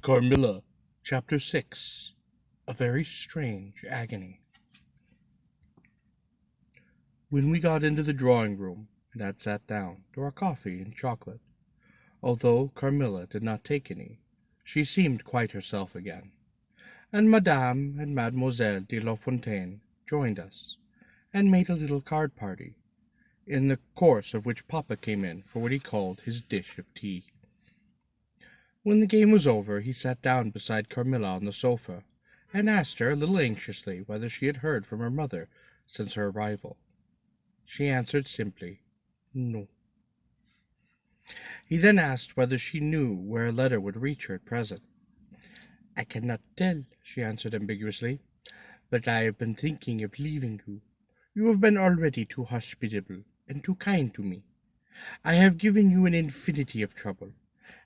Carmilla, Chapter 6. A Very Strange Agony. When we got into the drawing room and had sat down to our coffee and chocolate, although Carmilla did not take any, she seemed quite herself again, and Madame and Mademoiselle de La Fontaine joined us, and made a little card party, in the course of which Papa came in for what he called his dish of tea. When the game was over, he sat down beside Carmilla on the sofa, and asked her a little anxiously whether she had heard from her mother since her arrival. She answered simply, "No." He then asked whether she knew where a letter would reach her at present. "I cannot tell," she answered ambiguously, "but I have been thinking of leaving you. You have been already too hospitable and too kind to me. I have given you an infinity of trouble,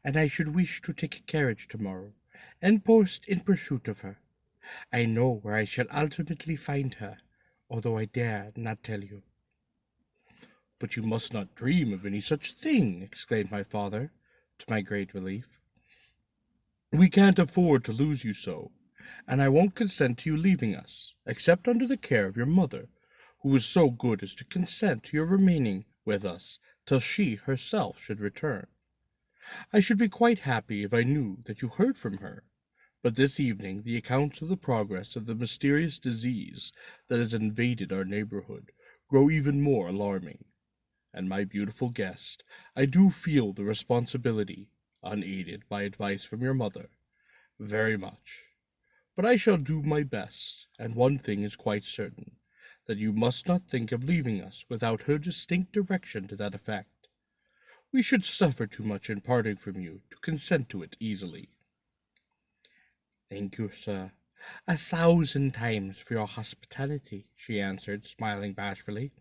and I should wish to take a carriage tomorrow, and post in pursuit of her. I know where I shall ultimately find her, although I dare not tell you." "But you must not dream of any such thing," exclaimed my father, to my great relief. "We can't afford to lose you so, and I won't consent to you leaving us, except under the care of your mother, who is so good as to consent to your remaining with us till she herself should return. I should be quite happy if I knew that you heard from her, but this evening the accounts of the progress of the mysterious disease that has invaded our neighborhood grow even more alarming. And my beautiful guest, I do feel the responsibility, unaided by advice from your mother, very much. But I shall do my best, and one thing is quite certain, that you must not think of leaving us without her distinct direction to that effect. We should suffer too much in parting from you to consent to it easily." "Thank you, sir, 1,000 times for your hospitality," she answered, smiling bashfully.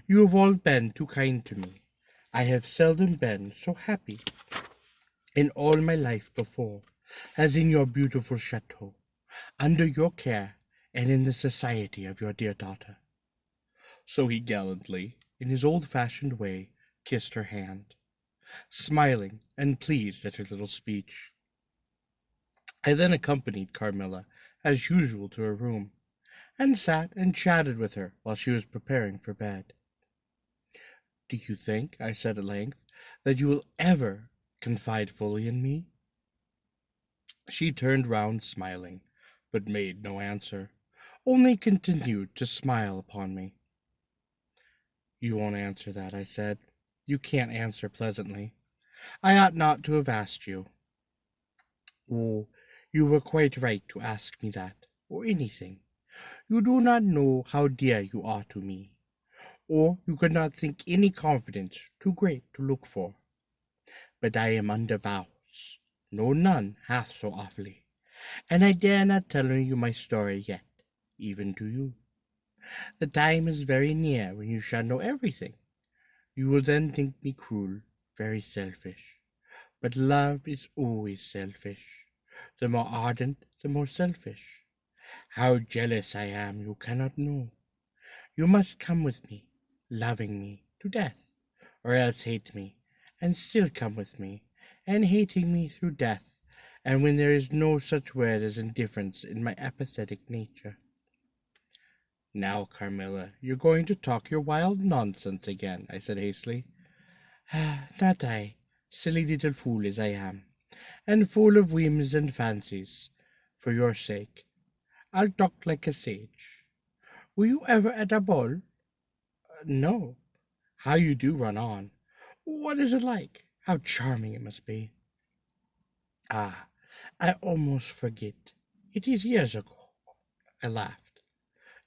"You have all been too kind to me. I have seldom been so happy in all my life before, as in your beautiful chateau, under your care, and in the society of your dear daughter." So he gallantly, in his old-fashioned way, kissed her hand, smiling and pleased at her little speech. I then accompanied Carmilla, as usual, to her room, and sat and chatted with her while she was preparing for bed. "Do you think," I said at length, "that you will ever confide fully in me?" She turned round smiling, but made no answer, only continued to smile upon me. "You won't answer that," I said. "You can't answer pleasantly. I ought not to have asked you." "Oh, you were quite right to ask me that, or anything. You do not know how dear you are to me, or you could not think any confidence too great to look for. But I am under vows, no none half so awfully, and I dare not tell you my story yet, even to you. The time is very near when you shall know everything. You will then think me cruel, very selfish. But love is always selfish. The more ardent, the more selfish. How jealous I am, you cannot know. You must come with me, loving me to death, or else hate me, and still come with me, and hating me through death, and when there is no such word as indifference in my apathetic nature." "Now, Carmilla, you're going to talk your wild nonsense again," I said hastily. "Not I, silly little fool as I am, and full of whims and fancies. For your sake, I'll talk like a sage. Were you ever at a ball?" "No." "How you do run on! What is it like? How charming it must be!" "Ah, I almost forget. It is years ago." I laughed.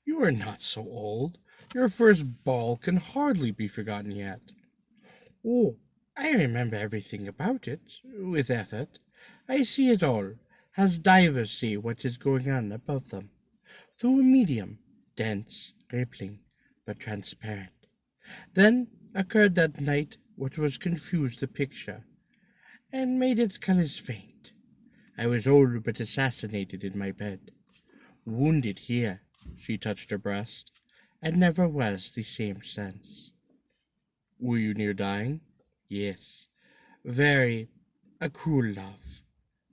"You are not so old. Your first ball can hardly be forgotten yet." "Oh, I remember everything about it, with effort. I see it all, as divers see what is going on above them, through a medium, dense, rippling, but transparent. Then occurred that night what was confused the picture, and made its colors faint. I was all but assassinated in my bed. Wounded here," she touched her breast, "and never was the same since." "Were you near dying?" "Yes, very, a cruel love.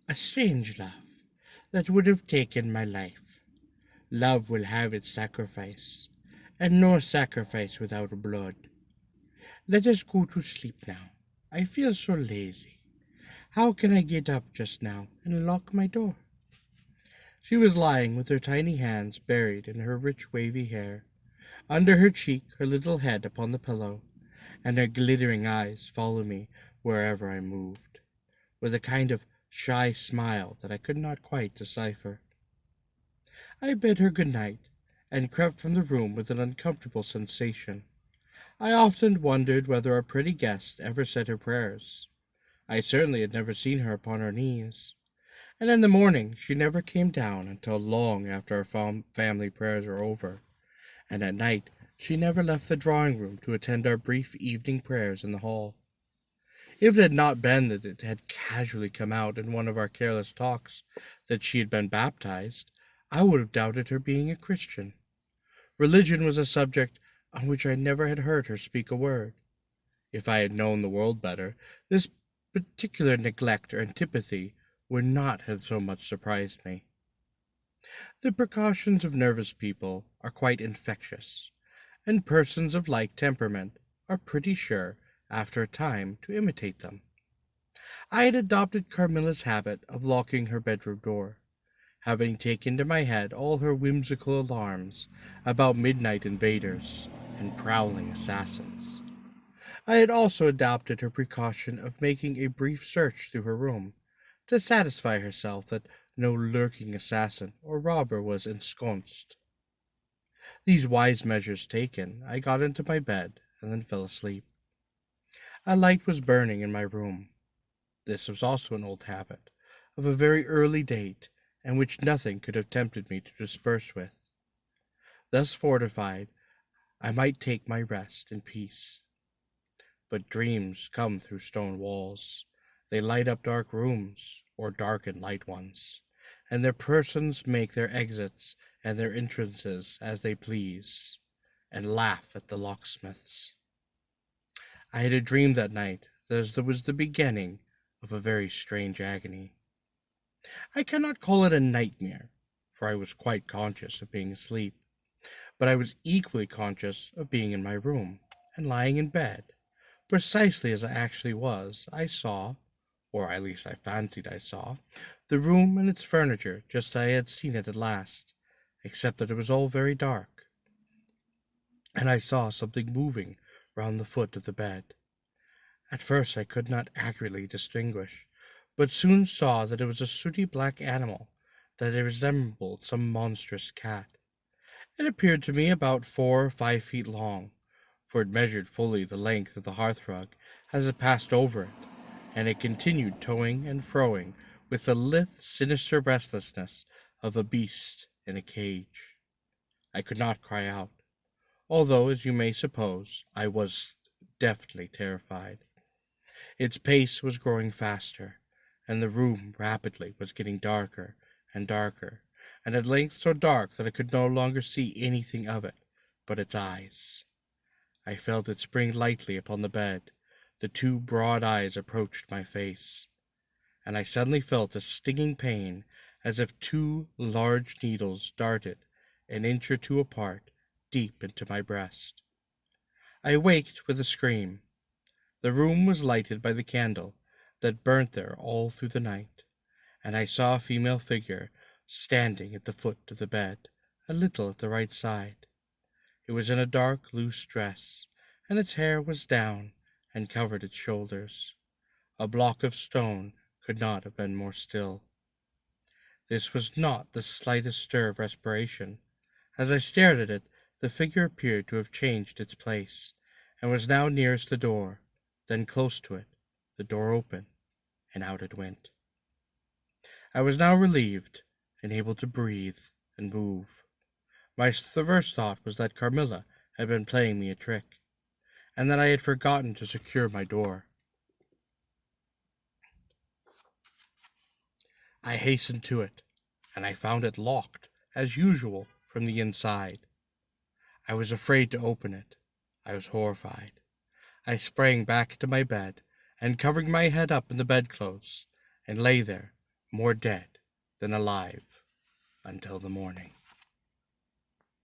A strange love that would have taken my life. Love will have its sacrifice, and no sacrifice without blood. Let us go to sleep now. I feel so lazy. How can I get up just now and lock my door? She was lying with her tiny hands buried in her rich wavy hair, under her cheek her little head upon the pillow, and her glittering eyes followed me wherever I moved, with a kind of shy smile that I could not quite decipher. I bid her good night, and crept from the room with an uncomfortable sensation. I often wondered whether our pretty guest ever said her prayers. I certainly had never seen her upon her knees, and in the morning she never came down until long after our family prayers were over, and at night she never left the drawing room to attend our brief evening prayers in the hall. If it had not been that it had casually come out in one of our careless talks that she had been baptized, I would have doubted her being a Christian. Religion was a subject on which I never had heard her speak a word. If I had known the world better, this particular neglect or antipathy would not have so much surprised me. The precautions of nervous people are quite infectious, and persons of like temperament are pretty sure, after a time, to imitate them. I had adopted Carmilla's habit of locking her bedroom door, having taken to my head all her whimsical alarms about midnight invaders and prowling assassins. I had also adopted her precaution of making a brief search through her room, to satisfy herself that no lurking assassin or robber was ensconced. These wise measures taken, I got into my bed and then fell asleep. A light was burning in my room. This was also an old habit, of a very early date, and which nothing could have tempted me to dispense with. Thus fortified, I might take my rest in peace. But dreams come through stone walls. They light up dark rooms, or darken light ones, and their persons make their exits and their entrances as they please, and laugh at the locksmiths. I had a dream that night that was the beginning of a very strange agony. I cannot call it a nightmare, for I was quite conscious of being asleep, but I was equally conscious of being in my room, and lying in bed, precisely as I actually was. I saw, or at least I fancied I saw, the room and its furniture just as I had seen it at last, except that it was all very dark, and I saw something moving round the foot of the bed. At first I could not accurately distinguish, but soon saw that it was a sooty black animal, that it resembled some monstrous cat. It appeared to me about 4 or 5 feet long, for it measured fully the length of the hearthrug as it passed over it, and it continued toeing and froing with the lithe, sinister restlessness of a beast in a cage. I could not cry out, although, as you may suppose, I was deathly terrified. Its pace was growing faster, and the room rapidly was getting darker and darker, and at length so dark that I could no longer see anything of it but its eyes. I felt it spring lightly upon the bed. The two broad eyes approached my face, and I suddenly felt a stinging pain, as if two large needles darted an inch or two apart deep into my breast. I waked with a scream. The room was lighted by the candle that burnt there all through the night, and I saw a female figure standing at the foot of the bed, a little at the right side. It was in a dark, loose dress, and its hair was down and covered its shoulders. A block of stone could not have been more still. This was not the slightest stir of respiration. As I stared at it, the figure appeared to have changed its place, and was now nearest the door. Then close to it, the door opened, and out it went. I was now relieved, and able to breathe and move. My first thought was that Carmilla had been playing me a trick, and that I had forgotten to secure my door. I hastened to it, and I found it locked, as usual, from the inside. I was afraid to open it. I was horrified. I sprang back into my bed, and covering my head up in the bedclothes, and lay there, more dead than alive until the morning.